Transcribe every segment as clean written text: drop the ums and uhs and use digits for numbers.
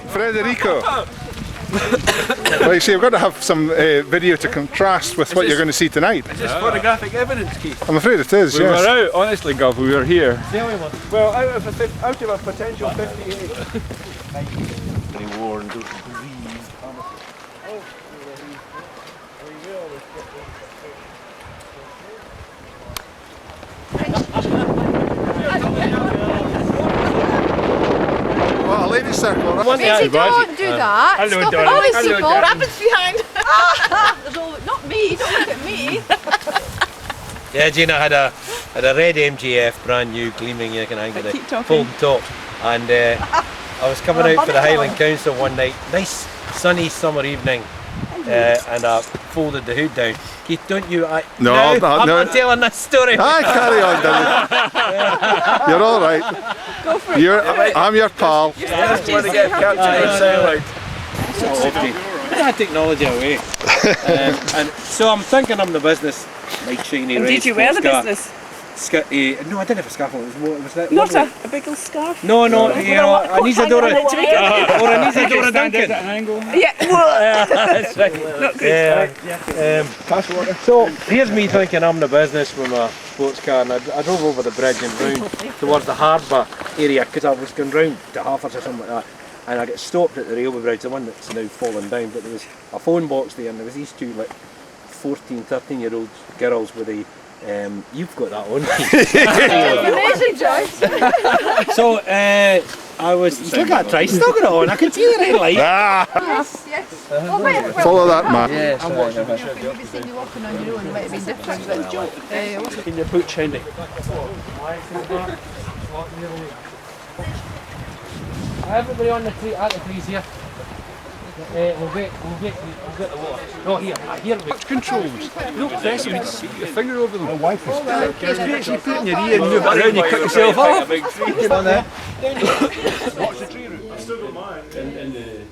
Federico. Like, see, I've got to have some video to contrast with what you're going to see tonight. Is this photographic evidence, Keith? I'm afraid it is, We yes. were out, honestly, Gov, we were here. Well, out of a potential 58. Very worn, breathe. Well, a ladies' circle. Daisy, don't do that. Hello, Stop it. darling. All these Hello, people. darling. Rabbits behind. There's all, not me. Don't look at me. Yeah, Gina had a red MGF, brand new, gleaming, you can hang with a folding top. And I was coming out for the Highland Council one night, nice sunny summer evening, and I folded the hood down. Keith, don't you? I'm not telling this story. Aye, carry on, Dylan. You're all right. Go for it. I'm your pal. I just want to get captured on satellite. Put that technology away. And so I'm thinking I'm the business, like shiny red. Did you wear the business? No, I didn't have a scarf on. It was that. Not a big old scarf? No, you know, Anizadora. Or Anizadora Duncan. Yeah, that's right. Not good. So here's me thinking I'm the business with my sports car, and I drove over the bridge and round towards the harbour area because I was going round to Halford or something like that. And I got stopped at the railway bridge, the one that's now fallen down, but there was a phone box there and there was these two like 14, 13-year-old girls with a you've got that on. Amazing, Joyce. So I was still got a try, still got it on, I can see the red light. Yes, yes. Oh, wait, Follow that, man. Yes, I'm watching. Maybe seen you walking on your own, it might have been different, but in your pooch handy. Everybody on the tree, at the trees here. We'll get the water. No, here. Touch controls. No press them, stick your finger over them. My wife is actually put in your ear and move it around, you cut yourself off. Get on there. Watch the tree route. I've still got mine. In the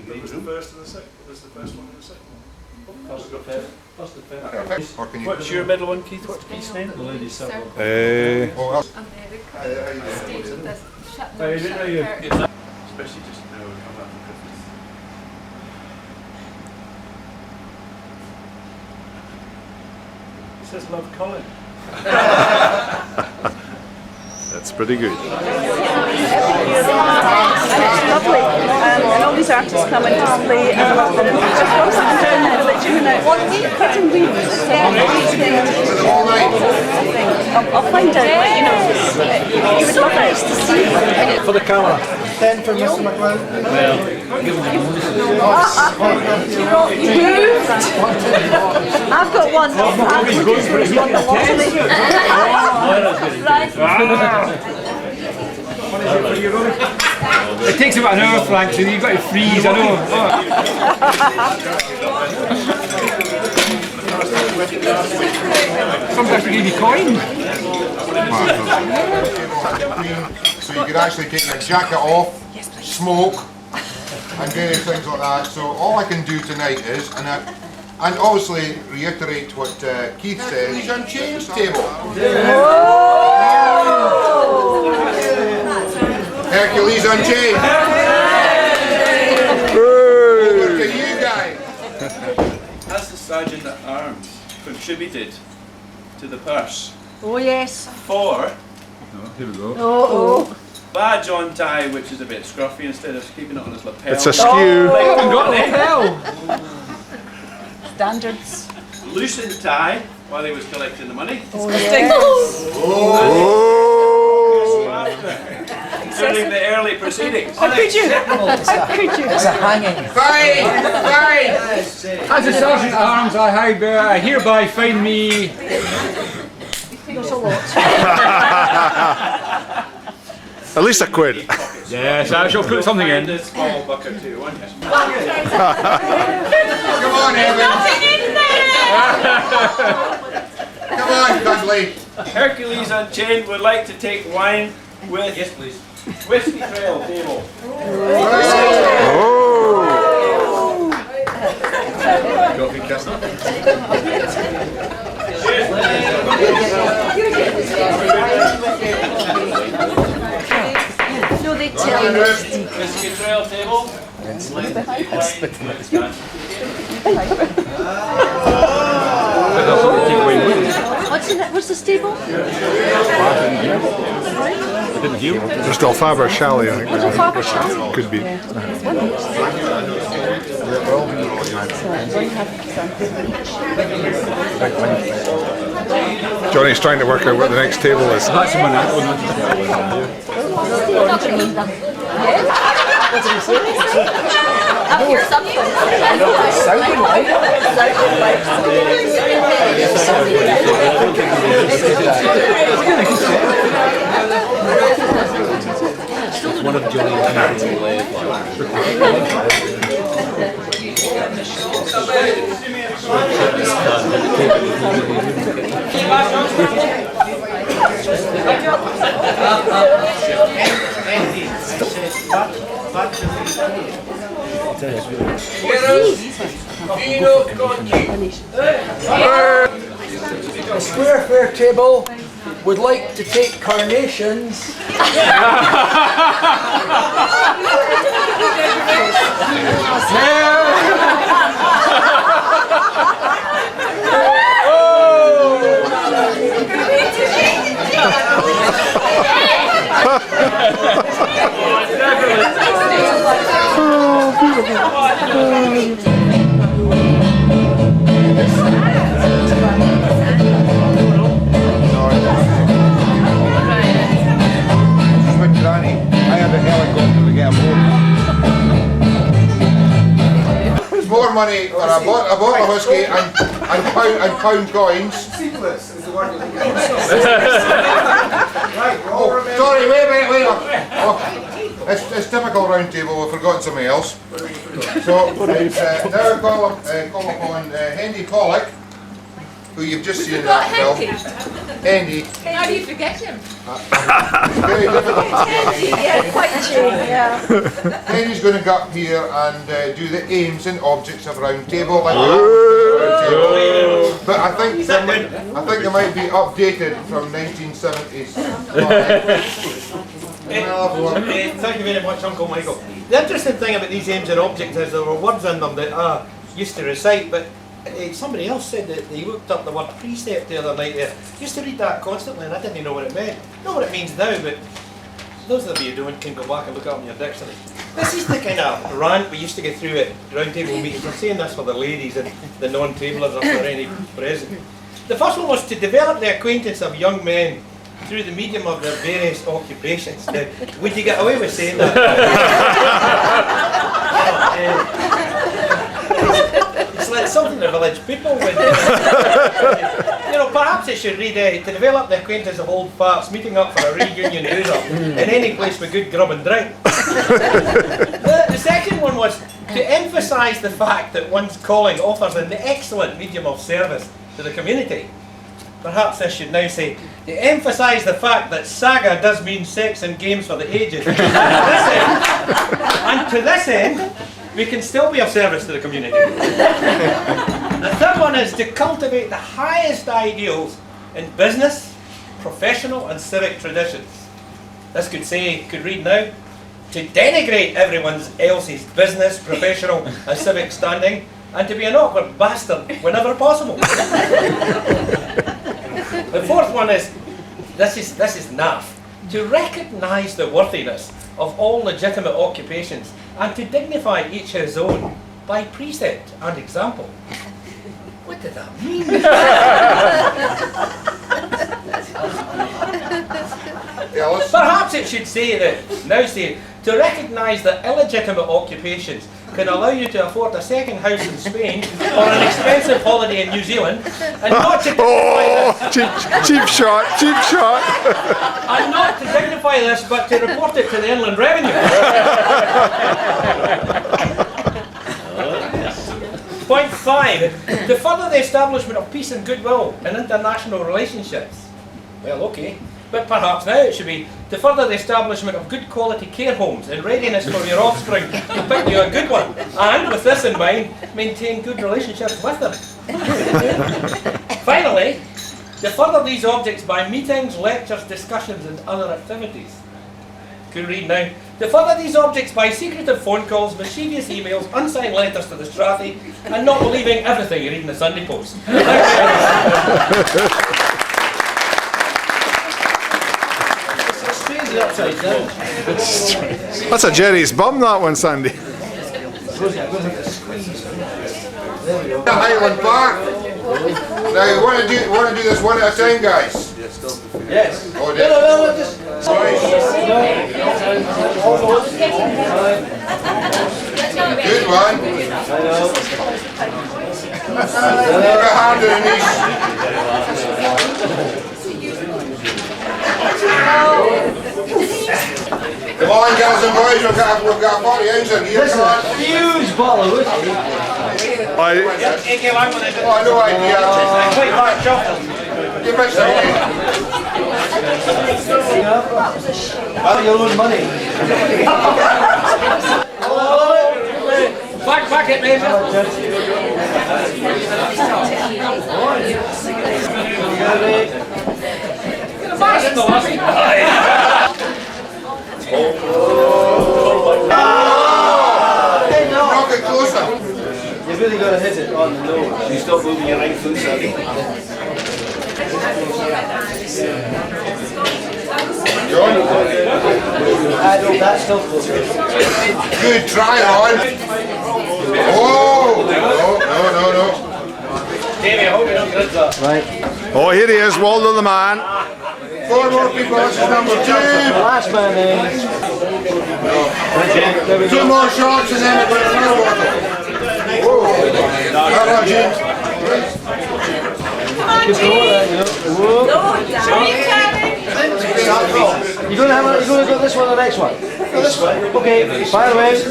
green. Was the first and the second? Was the first one and the second one? First and third. What's your middle one, Keith? What's Keith's name? The ladies' circle. Especially just now we're coming up for Christmas. It says love Colin. That's pretty good. It's lovely. And all these artists come in to play and love them. Just watch them down there, like doing it. Cutting weeds. I'll find out, but you know, you would love it to see. For the camera. 10 for Mr. McLeod. I've got one. I'm looking for one the It takes about an hour, Frank, so you've got to freeze, I know. Sometimes we give you coin. So you could actually take your jacket off, smoke, and various things like that. So all I can do tonight is, and obviously reiterate what Keith said, he's on change table. Hercules Unchained. Over to you guys. Has the Sergeant at Arms contributed to the purse oh, yes. for Here we go. Oh, badge on tie, which is a bit scruffy, instead of keeping it on his lapel? It's a skew. standards. Loosened tie while he was collecting the money. oh, yes. During the early proceedings. How could you? How could you? It's a hanging. Fine! As a Sergeant at Arms, I hereby find me... At least a quid. Yes, I shall put something in. A small bucket too, won't you? Come on, Evan! Come on, Dudley! Hercules Unchained would like to take wine with Whiskey Trail table. No, they Whiskey trail table. What's the stable? There's still Faber Chalet, I think. Could be. Johnny's trying to work out what the next table is. That's the one I Up here something. One of Johnny's The Square Fair table would like to take carnations. Granny, I have a helicopter to get aboard. More money for a bottle of whiskey and pound coins. Sorry, wait. Oh, it's typical round table, we've forgotten something else. So, it's, now call upon Hendy Pollock, who you've just seen in that film. Hendy. How do you forget him? Very difficult. Yeah, quite true, yeah. Henry's going to go up here and do the aims and objects of round table. Like that. But I think they might be updated from 1970s. Thank you very much, Uncle Michael. The interesting thing about these aims and objects is there were words in them that I used to recite, but somebody else said that they looked up the word precept the other night there. Used to read that constantly and I didn't know what it meant. Know what it means now, but those of you who don't can go back and look it up in your dictionary. This is the kind of rant we used to get through at round table meetings. I'm saying this for the ladies and the non-tablers if there are any present. The first one was to develop the acquaintance of young men through the medium of their various occupations. Now, would you get away with saying that? It's like something the village people would. You know, perhaps it should read to develop the acquaintance of old farts meeting up for a reunion hooser in any place with good grub and drink. The second one was to emphasise the fact that one's calling offers an excellent medium of service to the community. Perhaps this should now say, to emphasise the fact that saga does mean sex and games for the ages. And to this end, we can still be of service to the community. The third one is to cultivate the highest ideals in business, professional and civic traditions. This could read now, to denigrate everyone else's business, professional and civic standing, and to be an awkward bastard whenever possible. The fourth one is, this is naff, to recognise the worthiness of all legitimate occupations and to dignify each his own by precept and example. What did that mean? Perhaps it should say to recognise that illegitimate occupations can allow you to afford a second house in Spain or an expensive holiday in New Zealand and not to cheap shot. And not to dignify this, but to report it to the Inland Revenue. Point 5, to further the establishment of peace and goodwill in international relationships. Well, okay, but perhaps now it should be to further the establishment of good quality care homes in readiness for your offspring to pick you a good one, and with this in mind, maintain good relationships with them. Finally, to further these objects by meetings, lectures, discussions and other activities. Could read now, to further these objects by secretive phone calls, mischievous emails, unsigned letters to the Strathy, and not believing everything you read in the Sunday Post. That's a Jerry's bum, that one, Sandy. Highland Park. Now you want to do this one at a time, guys. Yes. Oh, No, just. Good one. Keep a hand in Come on, girls and boys, we've got a 40 ounce in here. Come on. Huge bottle of whiskey. Oh, no idea. You missed it. Out of your own money. Back it, Major. Knock it closer. You've really got to hit it on the nose. You stop moving your right foot, Sandy. John. That's still close. Good try, on. Oh! No. Davey, I hope you don't get that. Right. Oh, here he is, Waldo the man. 4 more people, this is number 2. Last man in. 2 more shots and then we've got another bottle. Whoa! Hello, James. You're going to go this one or the next one? This one. Okay, fire away. You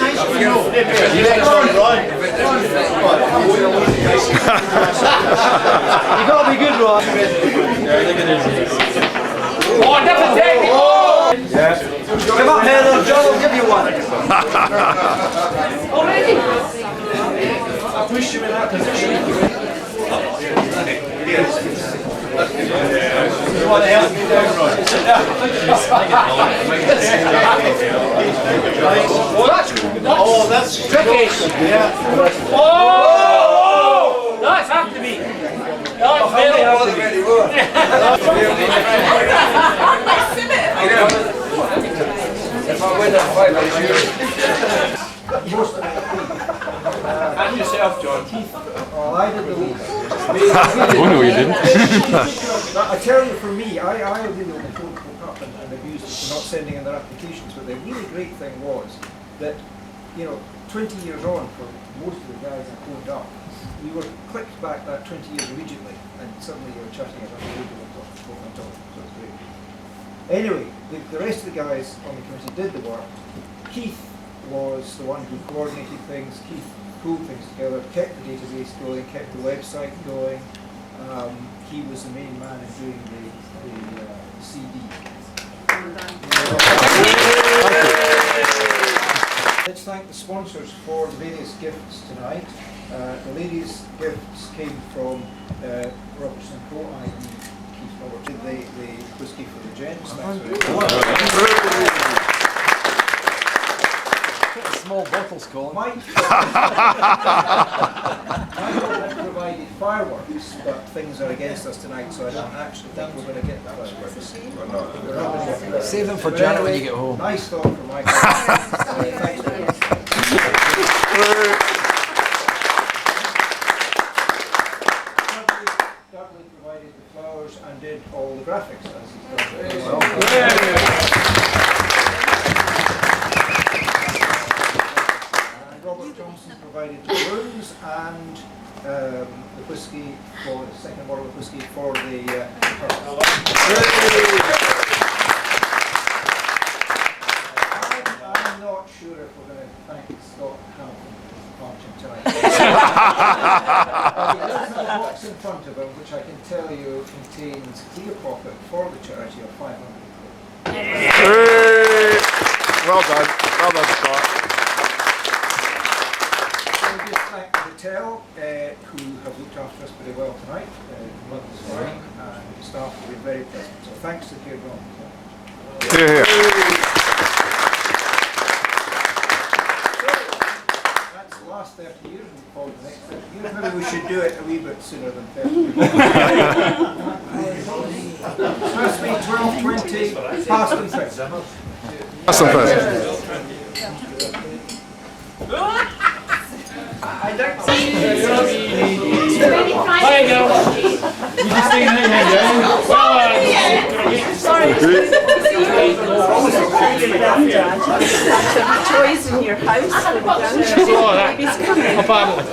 got to be good, Ron. Oh, different take! Oh! Yeah. Come up, Heather. John will give you one. Already? I pushed you in that position. You want to help me down, Ron? Oh, that's tricky. Yeah. Oh! That's have to be. That's very have to be. If I win that fight, I'll And yourself, John. Well, I did the least. Oh no, you didn't. I tell you, for me, I really only told people up and abused them for not sending in their applications, but the really great thing was that, 20 years on, for most of the guys that phoned up, we were clicked back that 20 years immediately, and suddenly you were chatting about the radio and talking, so it's great. Anyway, the rest of the guys on the committee did the work. Keith was the one who coordinated things. Keith pulled things together, kept the database going, kept the website going. He was the main man in doing the CD. Let's thank the sponsors for the various gifts tonight. The ladies' gifts came from Robertson Co. I.E. Keith Robert did the whiskey for the gents. Thanks very much. Small bottles, Colin. Mike provided fireworks, but things are against us tonight, so I don't actually think we're going to get fireworks. We're not going to get fireworks. Save them for Janet when you get home. Nice thought from Mike. Thanks very much. Dudley provided the flowers and did all the graphics as he's done. Robert Johnson provided the balloons and the whiskey for the second bottle of whiskey for the I'm not sure if we're going to thank Scott Hamilton for marching tonight. There's a box in front of him which I can tell you contains clear profit for the charity of 500 quid. Well done, Scott. Thank the hotel who have looked after us very well tonight. Love this morning, and the staff have been very pleasant. So thanks to Kieran. Here. last 30 years and followed the next 30 years. Maybe we should do it a wee bit sooner than 30 years. Strathspey 1220, past and present. Past and present. Hi, girls. You just saying hi, Sorry. Toys in your house for the grandchildren. Baby's coming. Apparently.